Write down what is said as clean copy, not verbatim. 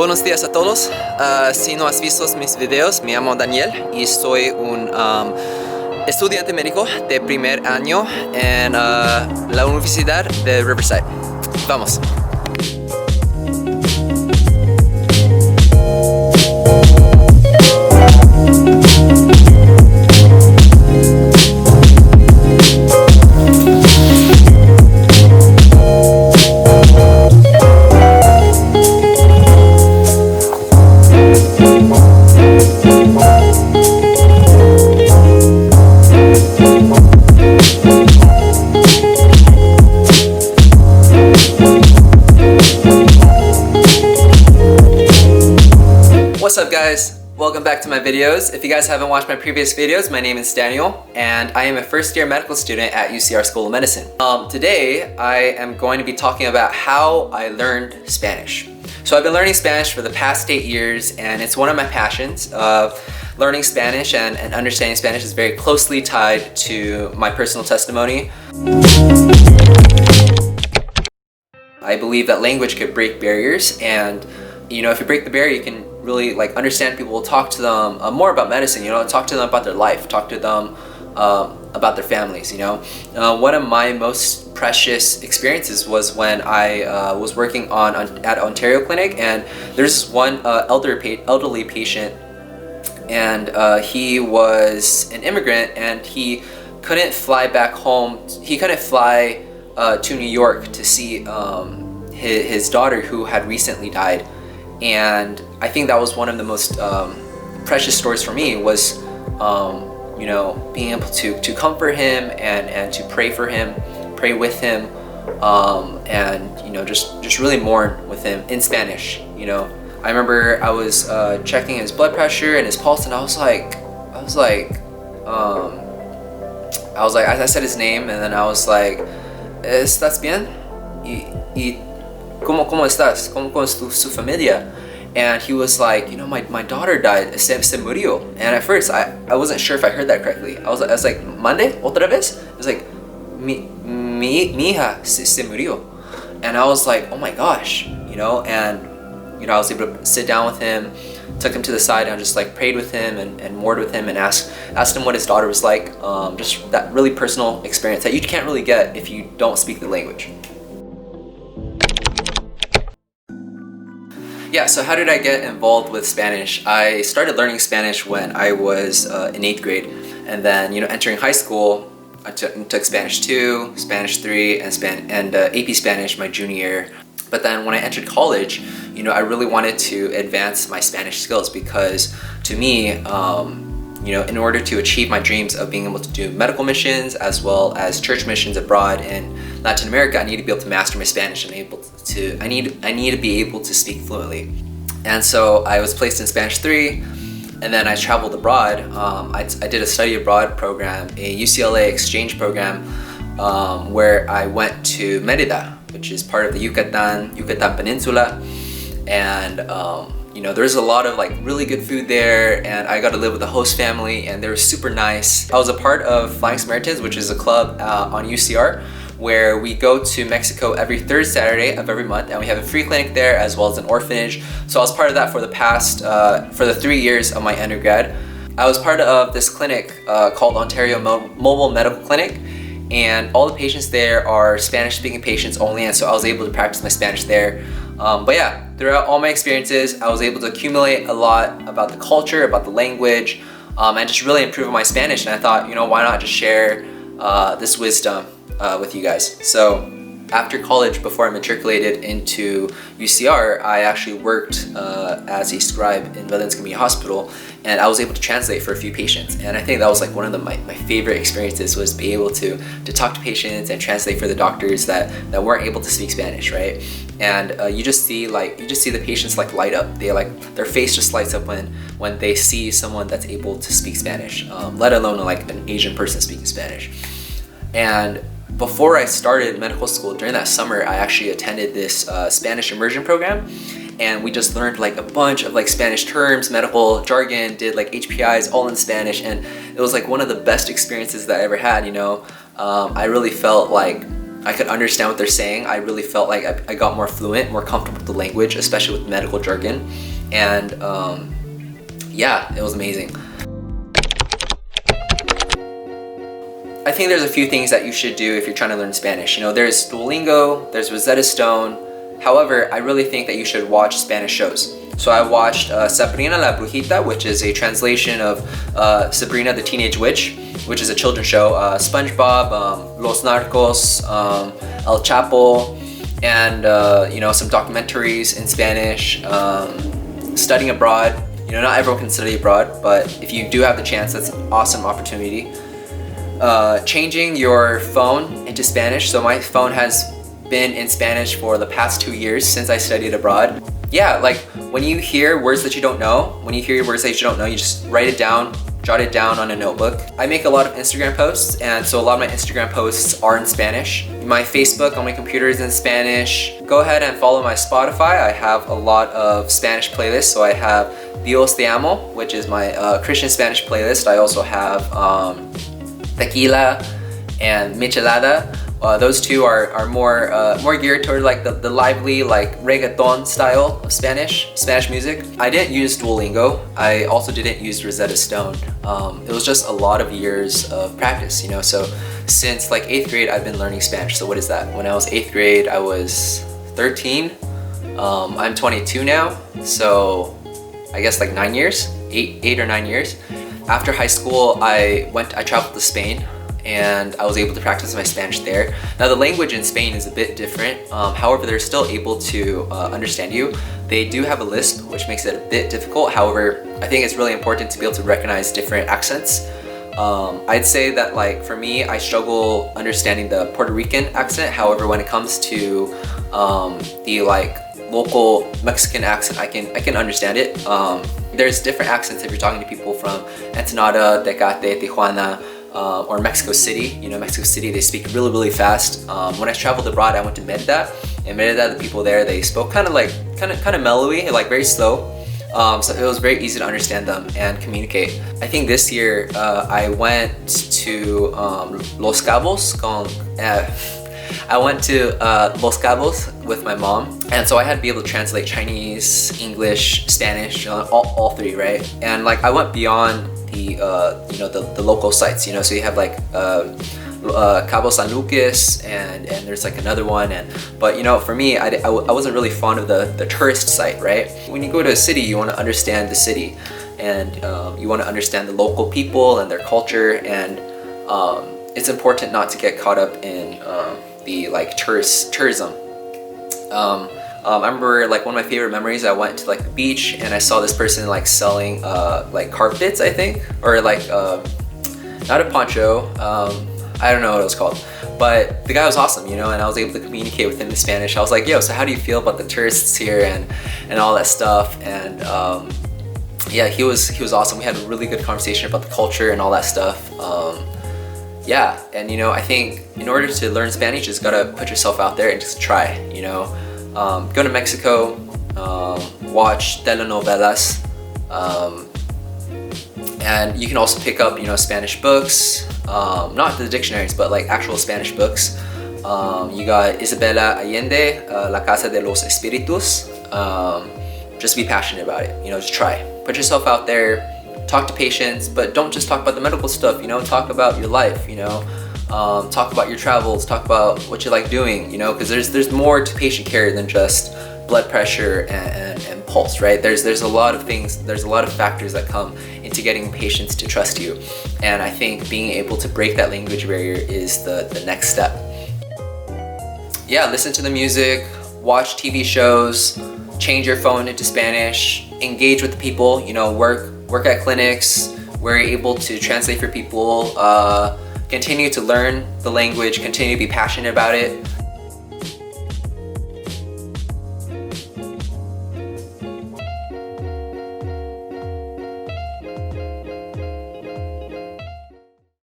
Buenos días a todos. Si no has visto mis videos, me llamo Daniel y soy un estudiante médico de primer año en la Universidad de Riverside. Vamos. What's up guys? Welcome back to my videos. If you guys haven't watched my previous videos, my name is Daniel and I am a first year medical student at UCR School of Medicine. Today I am going to be talking about how I learned Spanish. So I've been learning Spanish for the past 8 years and it's one of my passions. Learning Spanish and understanding Spanish is very closely tied to my personal testimony. I believe that language could break barriers, and if you break the barrier, you can really understand people, talk to them more about medicine, talk to them about their life, talk to them about their families, One of my most precious experiences was when I was working at Ontario Clinic, and there's one elderly patient, and he was an immigrant and he couldn't fly back home. He couldn't fly to New York to see his daughter who had recently died. And I think that was one of the most precious stories for me, was being able to comfort him and to pray for him, pray with him, and just really mourn with him in Spanish. I remember I was checking his blood pressure and his pulse, and I said his name, and then I was like, ¿Estás bien? Y ¿Cómo estás? ¿Cómo es su familia? And he was like, my daughter died, se murió. And at first, I wasn't sure if I heard that correctly. I was like, ¿Mande? ¿Otra vez? It was like, mi hija se murió. And I was like, oh my gosh, and I was able to sit down with him, took him to the side and just prayed with him and mourned with him and asked him what his daughter was like. Just that really personal experience that you can't really get if you don't speak the language. Yeah, so how did I get involved with Spanish? I started learning Spanish when I was in 8th grade, and then entering high school, I took Spanish 2, Spanish 3, and AP Spanish my junior year. But then when I entered college, I really wanted to advance my Spanish skills, because to me, in order to achieve my dreams of being able to do medical missions as well as church missions abroad in Latin America, I need to be able to master my Spanish. I need to be able to speak fluently. And so I was placed in Spanish 3, and then I traveled abroad. I did a study abroad program, a UCLA exchange program, where I went to Merida, which is part of the Yucatan Peninsula, and there's a lot of really good food there, and I got to live with a host family, and they were super nice. I was a part of Flying Samaritans, which is a club on UCR, where we go to Mexico every third Saturday of every month, and we have a free clinic there as well as an orphanage. So I was part of that for the 3 years of my undergrad. I was part of this clinic called Ontario Mobile Medical Clinic, and all the patients there are Spanish-speaking patients only, and so I was able to practice my Spanish there. But yeah, throughout all my experiences, I was able to accumulate a lot about the culture, about the language, and just really improve on my Spanish. And I thought, why not just share this wisdom with you guys. So after college, before I matriculated into UCR, I actually worked as a scribe in Valen's Community Hospital, and I was able to translate for a few patients. And I think that was one of my favorite experiences, was be able to talk to patients and translate for the doctors that weren't able to speak Spanish, right? And you just see the patients light up. Their face just lights up when they see someone that's able to speak Spanish, let alone an Asian person speaking Spanish. And before I started medical school, during that summer, I actually attended this Spanish immersion program, and we just learned a bunch of Spanish terms, medical jargon, did HPIs all in Spanish, and it was one of the best experiences that I ever had. I really felt I could understand what they're saying. I really felt like I got more fluent, more comfortable with the language, especially with medical jargon. And yeah, it was amazing. I think there's a few things that you should do if you're trying to learn Spanish. You know, there's Duolingo, there's Rosetta Stone. However, I really think that you should watch Spanish shows. So I watched Sabrina la Brujita, which is a translation of Sabrina the Teenage Witch, which is a children's show. SpongeBob, Los Narcos, El Chapo, and you know, some documentaries in Spanish. Studying abroad. You know, not everyone can study abroad, but if you do have the chance, that's an awesome opportunity. Changing your phone into Spanish. So my phone has been in Spanish for the past 2 years since I studied abroad. Yeah, like when you hear words that you don't know, you just write it down, jot it down on a notebook. I make a lot of Instagram posts, and so a lot of my Instagram posts are in Spanish. My Facebook on my computer is in Spanish. Go ahead and follow my Spotify. I have a lot of Spanish playlists. So I have Dios Te Amo, which is my Christian Spanish playlist. I also have Tequila and Michelada. Those two are more geared toward like the lively, like reggaeton style of Spanish music. I didn't use Duolingo. I also didn't use Rosetta Stone. It was just a lot of years of practice, you know. So since like 8th grade, I've been learning Spanish. So what is that? When I was 8th grade, I was 13. I'm 22 now. So I guess like 9 years, 8 or 9 years. After high school, I traveled to Spain, and I was able to practice my Spanish there. Now the language in Spain is a bit different. However, they're still able to understand you. They do have a lisp, which makes it a bit difficult. However, I think it's really important to be able to recognize different accents. I'd say that like for me, I struggle understanding the Puerto Rican accent. However, when it comes to the like local Mexican accent, I can understand it. There's different accents if you're talking to people from Ensenada, Tecate, Tijuana, or Mexico City. You know, Mexico City, they speak really, really fast. When I traveled abroad, I went to Merida. In Merida, the people there, they spoke kind of mellowy, like very slow. So it was very easy to understand them and communicate. I think this year I went to Los Cabos Los Cabos with my mom, and so I had to be able to translate Chinese, English, Spanish, you know, all three, right? And like I went beyond the you know, the local sites, you know. So you have like Cabo San Lucas, and there's like another one, but you know, for me, I wasn't really fond of the tourist site, right? When you go to a city, you want to understand the city, and you want to understand the local people and their culture, and it's important not to get caught up in the like tourism. I remember like one of my favorite memories, I went to like the beach and I saw this person like selling like carpets, I think, or like not a poncho, I don't know what it was called, but the guy was awesome, you know, and I was able to communicate with him in Spanish. I was like, yo, so how do you feel about the tourists here and all that stuff? And yeah, he was awesome. We had a really good conversation about the culture and all that stuff. Yeah, and you know, I think in order to learn Spanish, you just gotta put yourself out there and just try, you know. Go to Mexico, watch telenovelas, and you can also pick up, you know, Spanish books, not the dictionaries, but like actual Spanish books. You got Isabella Allende, La Casa de los Espíritus. Just be passionate about it, you know, just try. Put yourself out there, talk to patients, but don't just talk about the medical stuff, you know, talk about your life, you know. Talk about your travels, talk about what you like doing, you know, because there's more to patient care than just blood pressure and pulse, right? There's a lot of things, there's a lot of factors that come into getting patients to trust you, and I think being able to break that language barrier is the next step. Yeah, listen to the music, watch TV shows, change your phone into Spanish, engage with the people, you know, work at clinics where you're able to translate for people, continue to learn the language, continue to be passionate about it.